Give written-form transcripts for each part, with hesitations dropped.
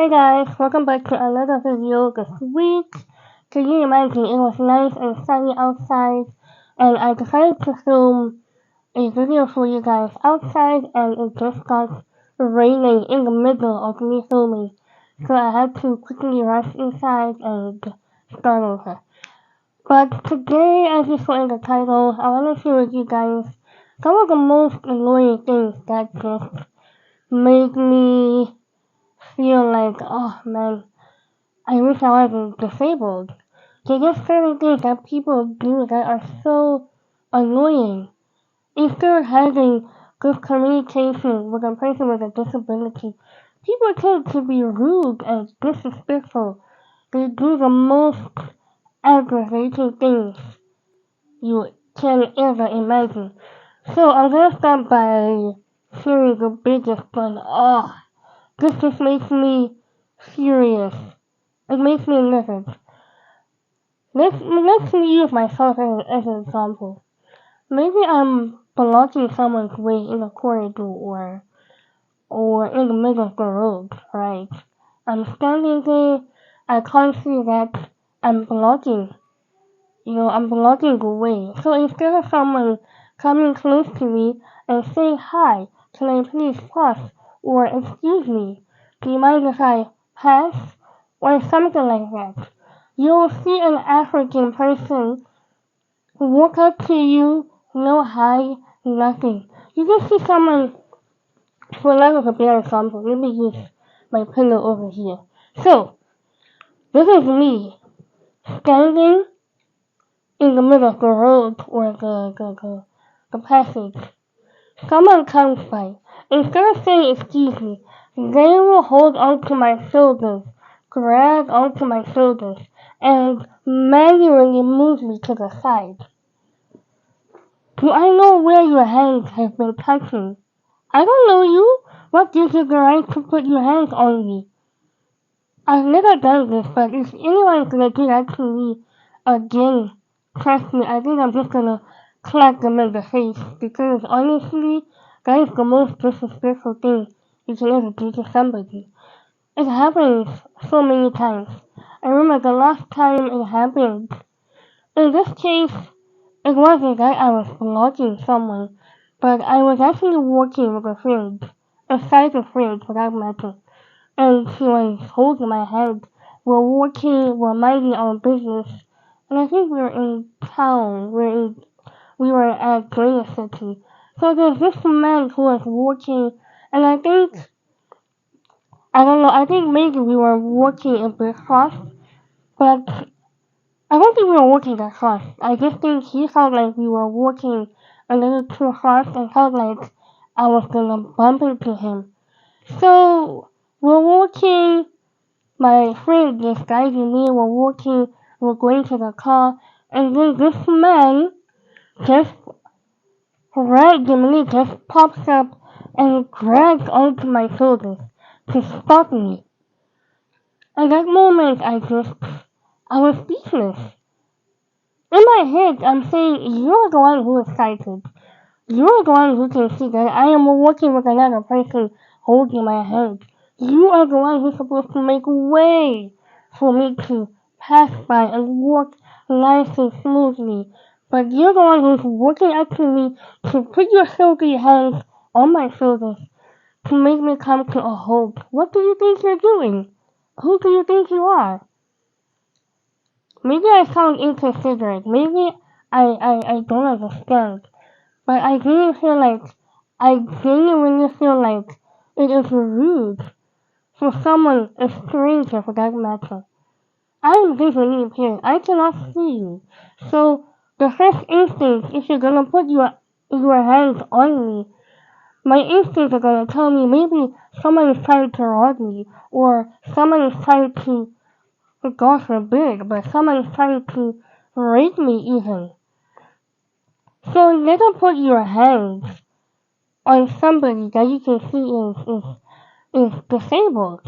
Hey guys, welcome back to another video this week. Can you imagine it was nice and sunny outside and I decided to film a video for you guys outside and it just got raining in the middle of me filming. So I had to quickly rush inside and start over. But today, as you saw in the title, I want to share with you guys some of the most annoying things that just make me feel like, oh man, I wish I wasn't disabled. There are just certain things that people do that are so annoying. Instead of having good communication with a person with a disability, people tend to be rude and disrespectful. They do the most aggravating things you can ever imagine. So I'm gonna start by sharing the biggest one. Oh, this just makes me furious. It makes me nervous. Let's use myself as an example. Maybe I'm blocking someone's way in a corridor or in the middle of the road, right? I'm standing there, I can't see that I'm blocking. I'm blocking the way. So instead of someone coming close to me and saying hi, can I please pass? Or excuse me, do you mind if I pass? Or something like that. You'll see an African person walk up to you, no hi, nothing. You just see someone, for lack of a better example, let me use my pillow over here. So, this is me standing in the middle of the road or the passage. Someone comes by. Instead of saying excuse me, they will hold onto my shoulders, grab onto my shoulders, and manually move me to the side. Do I know where your hands have been touching? I don't know you. What gives you the right to put your hands on me? I've never done this, but if anyone's gonna do that to me again, trust me, I think I'm just gonna clap them in the face because honestly, that is the most disrespectful thing you can ever do to somebody. It happens so many times. I remember the last time it happened. In this case, it wasn't that I was blocking someone, but I was actually walking with a friend, a sighted friend for that matter, and she was holding my hand. We're walking, we're minding our business, and I think we were in town, we were at Greater City. So there's this man who was walking, and I don't know, I think maybe we were walking a bit fast, but I don't think we were walking that fast. I just think he felt like we were walking a little too fast and felt like I was gonna bump into him. So we're walking, my friend is guiding me, we're walking, we're going to the car, and then this man just randomly just pops up and grabs onto my shoulders to stop me. At that moment I was speechless. In my head, I'm saying, you're the one who is sighted. You're the one who can see that I am walking with another person holding my hand. You are the one who's supposed to make way for me to pass by and walk nice and smoothly. But you're the one who's walking up to me to put your silky hands on my shoulders to make me come to a halt. What do you think you're doing? Who do you think you are? Maybe I sound inconsiderate. Maybe I don't understand. But I genuinely feel like it is rude for someone, a stranger for that matter. I am visually impaired. I cannot see you. So the first instinct, if you're gonna put your hands on me, my instincts are gonna tell me maybe someone is trying to rob me, or someone is trying to, God forbid, but someone is trying to rape me even. So never put your hands on somebody that you can see is disabled.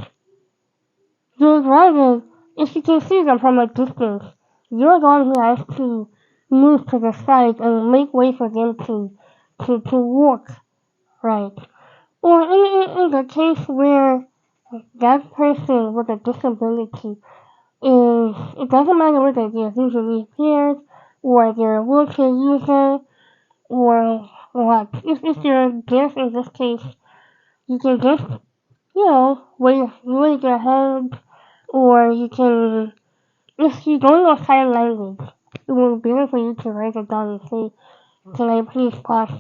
You'd rather, if you can see them from a distance, you're the one who has to move to the side and make way for them to walk right. Or in the case where that person with a disability is, it doesn't matter whether they're visually impaired or they're a wheelchair user or what. If you're deaf in this case, you can just, wave your hand, or you can, if you don't know sign language, it will be better for you to write it down and say, can I please pass?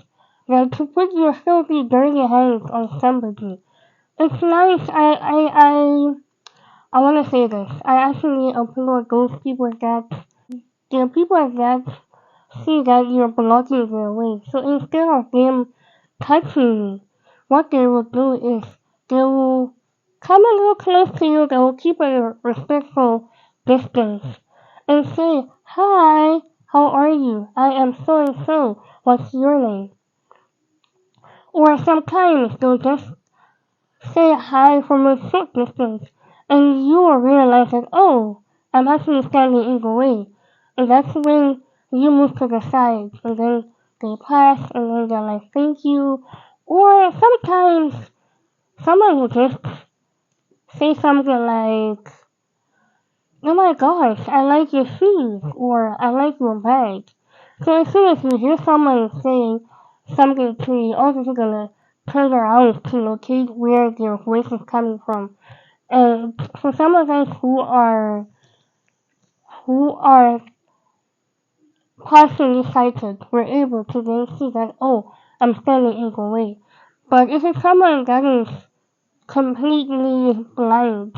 Like to put your filthy, dirty hands on somebody. It's nice. I want to say this. I actually applaud those people that, there are people that see that you're blocking their way. So instead of them touching you, what they will do is they will come a little close to you. They will keep a respectful distance and say, "Hi, how are you? I am so and so. What's your name?" Or sometimes they'll just say hi from a short distance, and you will realize that, oh, I'm actually standing in the way. And that's when you move to the side, and then they pass, and then they're like, thank you. Or sometimes someone will just say something like, oh my gosh, I like your shoes, or I like your bag. So as soon as you hear someone saying something to you, also you're gonna turn around to locate where their voice is coming from. And for some of us who are partially sighted, we're able to then see that, oh, I'm standing in the way. But if it's someone that is completely blind,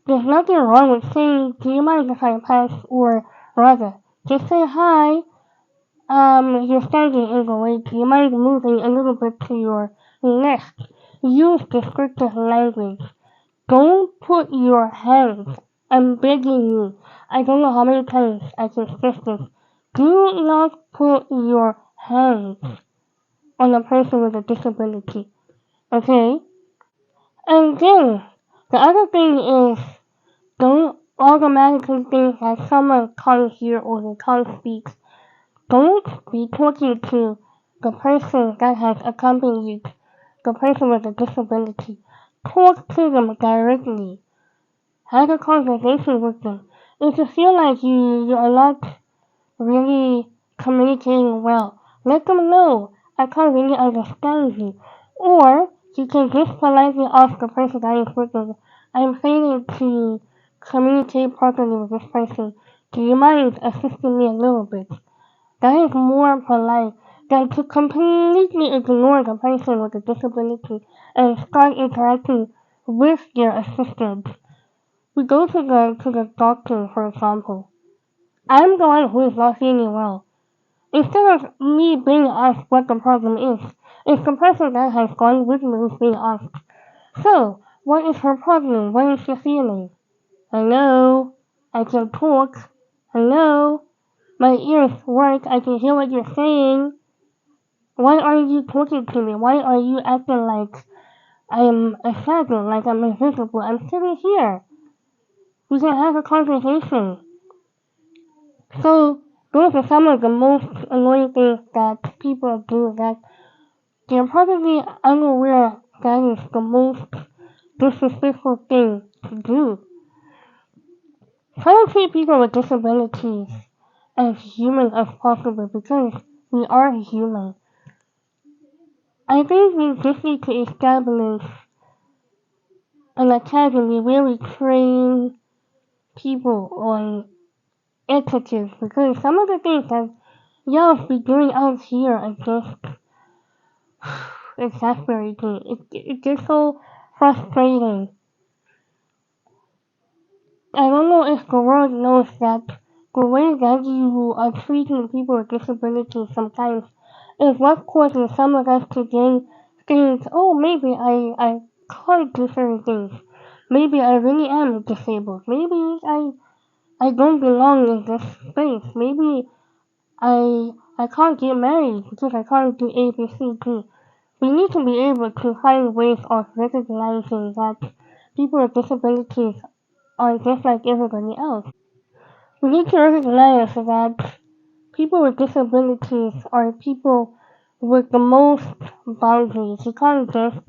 there's nothing wrong with saying, do you mind if I pass? Or rather, just say hi. You're standing in the way. Do you mind moving a little bit to your left? Use descriptive language. Don't put your hands. I'm begging you. I don't know how many times I can stress this. Do not put your hands on a person with a disability. Okay? And then, the other thing is, don't automatically think that someone can't hear or they can't speak. Don't be talking to the person that has accompanied the person with a disability. Talk to them directly. Have a conversation with them. If you feel like you are not really communicating well, let them know I can't really understand you. Or you can just politely ask the person that is with you, I'm failing to communicate properly with this person. Do you mind assisting me a little bit? That is more polite than to completely ignore the person with a disability and start interacting with their assistant. We go to the doctor, for example. I'm the one who is not feeling well. Instead of me being asked what the problem is, it's the person that has gone with me who's being asked. So, what is her problem? What is she feeling? Hello? I can talk. Hello? My ears work. I can hear what you're saying. Why are you talking to me? Why are you acting like I'm a shadow, like I'm invisible? I'm sitting here. We can have a conversation. So those are some of the most annoying things that people do that they're probably unaware that is the most disrespectful thing to do. Try to treat people with disabilities as human as possible because we are human. I think we just need to establish an academy where we train people on etiquette because some of the things that y'all be doing out here are just exasperating. It gets so frustrating. I don't know if the world knows that the way that you are treating people with disabilities sometimes is what causes some of us to then think, oh, maybe I can't do certain things. Maybe I really am disabled. Maybe I don't belong in this space. Maybe I can't get married because I can't do A, B, C, D. We need to be able to find ways of recognizing that people with disabilities are just like everybody else. We need to recognize that people with disabilities are people with the most boundaries. You can't just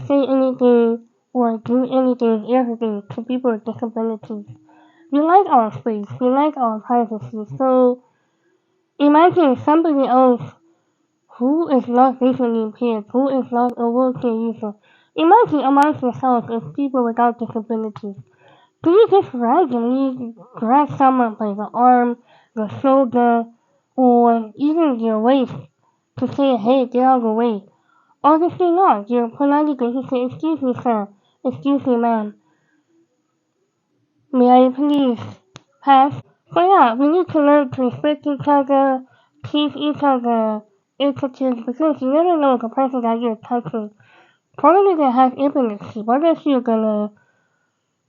say anything or do anything, everything to people with disabilities. We like our space, we like our privacy, so imagine somebody else who is not visually impaired, who is not a wheelchair user. Imagine amongst yourselves as people without disabilities. Do you just randomly grab someone by the arm, the shoulder, or even your waist to say, hey, get out of the way? Obviously not. You're politely going to say, excuse me, sir. Excuse me, ma'am. May I please pass? So yeah, we need to learn to respect each other, teach each other etiquette, because you never know the person that you're touching. Probably they have epilepsy. What if you're gonna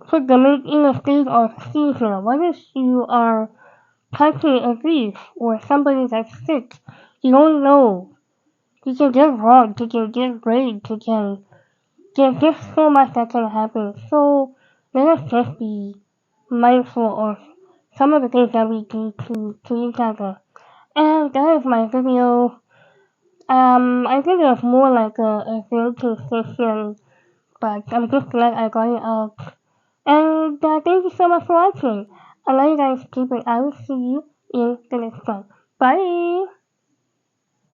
put them in a state of seizure? What if you are touching a thief or somebody that's sick? You don't know. You can get robbed, you can get raped, you can there's just so much that can happen. So let us just be mindful of some of the things that we do to each other. And that is my video. I think it was more like a therapy session, but I'm just glad I got it out. And thank you so much for watching. I love you guys. Keep it. I will see you in the next one. Bye.